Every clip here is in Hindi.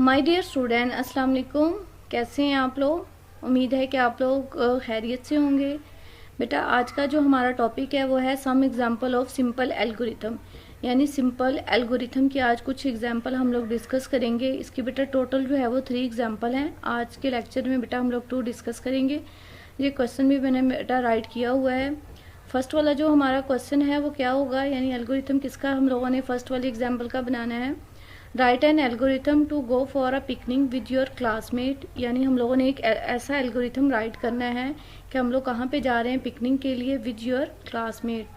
माय डियर स्टूडेंट, अस्सलाम वालेकुम। कैसे हैं आप लोग? उम्मीद है कि आप लोग खैरियत से होंगे। बेटा, आज का जो हमारा टॉपिक है वो है some example of simple algorithm, यानी सिंपल एल्गोरिथम की आज कुछ एग्जांपल हम लोग डिस्कस करेंगे। इसकी बेटा टोटल जो है वो 3 एग्जांपल हैं। आज के लेक्चर में बेटा हम लोग 2 डिस्कस करेंगे। ये क्वेश्चन भी मैंने बेटा राइट किया हुआ है। फर्स्ट वाला जो हमारा क्वेश्चन है वो क्या होगा, यानी एल्गोरिथम किसका हम लोगों ने फर्स्ट वाली एग्जाम्पल का बनाना है। Write an algorithm to go for a picnic with your classmate, यानी हम लोगों ने एक ऐसा एल्गोरिथम राइट करना है कि हम लोग कहाँ पे जा रहे हैं पिकनिक के लिए विद योर क्लासमेट।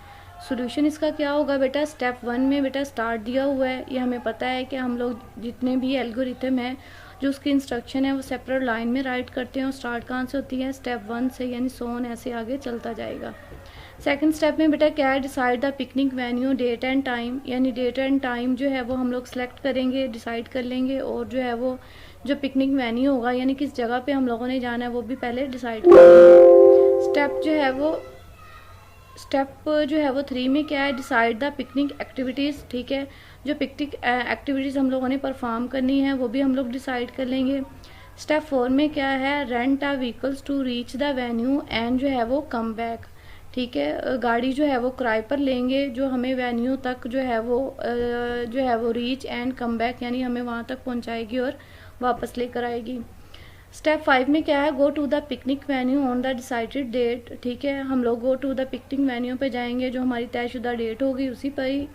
सॉल्यूशन इसका क्या होगा बेटा, स्टेप 1 में बेटा स्टार्ट दिया हुआ है। ये हमें पता है कि हम लोग जितने भी एल्गोरिथम है जो उसकी इंस्ट्रक्शन है वो सेपरेट लाइन में राइट करते हैं और स्टार्ट कहाँ से होती है, स्टेप 1 से, यानी सोन ऐसे आगे चलता जाएगा। सेकंड स्टेप में बेटा क्या है, decide the picnic venue, date and time, यानी डेट एंड टाइम जो है वो हम लोग सेलेक्ट करेंगे, डिसाइड कर लेंगे, और जो है वो जो पिकनिक वेन्यू होगा यानी किस जगह पे हम लोगों ने जाना है वो भी पहले डिसाइड कर लेंगे। स्टेप जो है वो 3 में क्या है, डिसाइड द पिकनिक एक्टिविटीज़। ठीक है, जो पिकनिक एक्टिविटीज़ हम लोगों ने परफॉर्म करनी है वो भी हम लोग डिसाइड कर लेंगे। स्टेप 4 में क्या है, rent a vehicles to reach the venue and जो है वो कम बैक। ठीक है, गाड़ी जो है वो किराए पर लेंगे जो हमें वेन्यू तक जो है वो रीच एंड कम बैक, यानी हमें वहाँ तक पहुँचाएगी और वापस लेकर आएगी। स्टेप 5 में क्या है, go to the picnic venue on the decided date. ठीक है, हम लोग go to the picnic venue पे जाएंगे, जो हमारी तयशुदा डेट होगी उसी पर ही।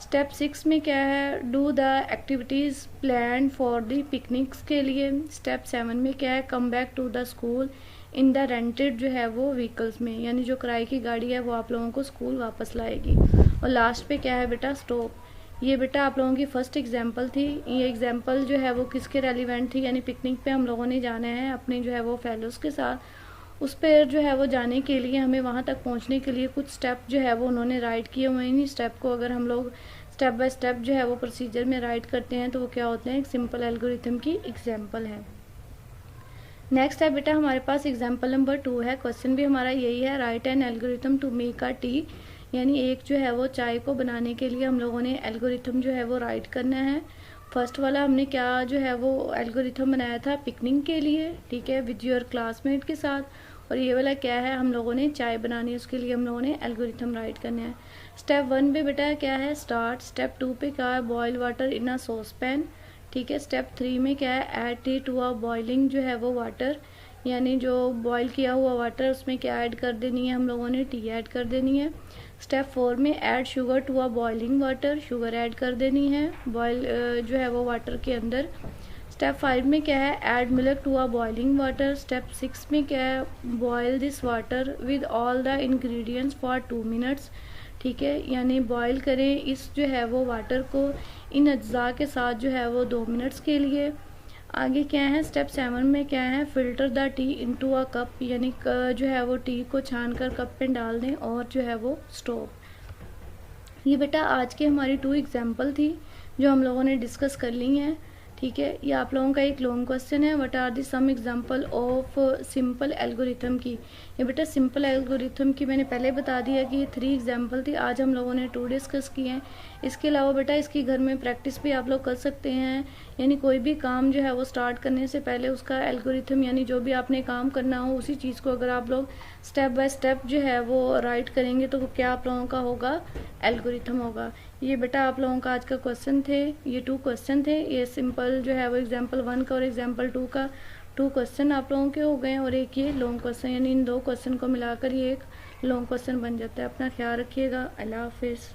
स्टेप 6 में क्या है, do the activities plan for the picnics के लिए। स्टेप 7 में क्या है, come back to the school in the rented जो है वो व्हीकल्स में, यानी जो किराए की गाड़ी है वो आप लोगों को स्कूल वापस लाएगी। और लास्ट पे क्या है बेटा, स्टॉप। ये बेटा आप लोगों की फर्स्ट एग्जाम्पल थी। ये एग्जाम्पल जो है वो किसके रेलिवेंट थी, यानी पिकनिक पे हम लोगों ने जाना है अपने जो है वो फेलोज के साथ। उस पर जो है वो जाने के लिए हमें वहाँ तक पहुँचने के लिए कुछ स्टेप जो है वो उन्होंने राइट किए हुए हैं। इन्हीं स्टेप को अगर हम लोग स्टेप बाय स्टेप जो है वो प्रोसीजर में राइट करते हैं तो वो क्या होते हैं, एक सिंपल एल्गोरिथम की एग्जाम्पल है। नेक्स्ट है बेटा हमारे पास एग्जाम्पल नंबर 2 है। क्वेश्चन भी हमारा यही है, write an algorithm to make a tea, यानी एक जो है वो चाय को बनाने के लिए हम लोगों ने एल्गोरिथम जो है वो राइट करना है। फर्स्ट वाला हमने क्या जो है वो एल्गोरिथम बनाया था पिकनिक के लिए, ठीक है, विद योर क्लासमेट के साथ। और ये वाला क्या है, हम लोगों ने चाय बनानी है, उसके लिए हम लोगों ने एल्गोरिथम राइट करना है। स्टेप 1 पे बेटा क्या है, स्टार्ट। स्टेप 2 पे क्या है, boil water in a saucepan. ठीक है, स्टेप 3 में क्या है, add tea to a boiling जो है वो वाटर, यानी जो बॉईल किया हुआ वाटर उसमें क्या ऐड कर देनी है, हम लोगों ने टी ऐड कर देनी है। स्टेप 4 में add sugar to a boiling water, sugar add कर देनी है बॉयल जो है वो वाटर के अंदर। स्टेप 5 में क्या है, add milk to a boiling water. Step 6 में क्या है, boil this water with all the ingredients for 2 minutes. ठीक है, यानी बॉईल करें इस जो है वो वाटर को इन अज्जा के साथ जो है वो 2 मिनट्स के लिए। आगे क्या है, स्टेप 7 में क्या है, filter the T into a cup, यानी जो है वो टी को छान कर कप में डाल दें और जो है वो स्टॉप। ये बेटा आज की हमारी 2 एग्जाम्पल थी जो हम लोगों ने डिस्कस कर ली हैं। ठीक है, ये आप लोगों का एक लॉन्ग क्वेश्चन है, what are the some example of simple algorithm की। ये बेटा सिंपल एल्गोरिथम की मैंने पहले बता दिया कि ये 3 एग्जांपल थी, आज हम लोगों ने 2 डिस्कस किए हैं। इसके अलावा बेटा इसकी घर में प्रैक्टिस भी आप लोग कर सकते हैं, यानी कोई भी काम जो है वो स्टार्ट करने से पहले उसका एल्गोरिथम, यानी जो भी आपने काम करना हो उसी चीज़ को अगर आप लोग स्टेप बाय स्टेप जो है वो राइट करेंगे तो वो क्या आप लोगों का होगा, एल्गोरिथम होगा। ये बेटा आप लोगों का आज का क्वेश्चन थे, ये 2 क्वेश्चन थे। ये सिंपल जो है वो एग्जाम्पल 1 का और एग्जाम्पल 2 का 2 क्वेश्चन आप लोगों के हो गए, और एक ये लॉन्ग क्वेश्चन, यानी इन 2 क्वेश्चन को मिलाकर ये एक लॉन्ग क्वेश्चन बन जाता है। अपना ख्याल रखिएगा, अल्लाह हाफिज़।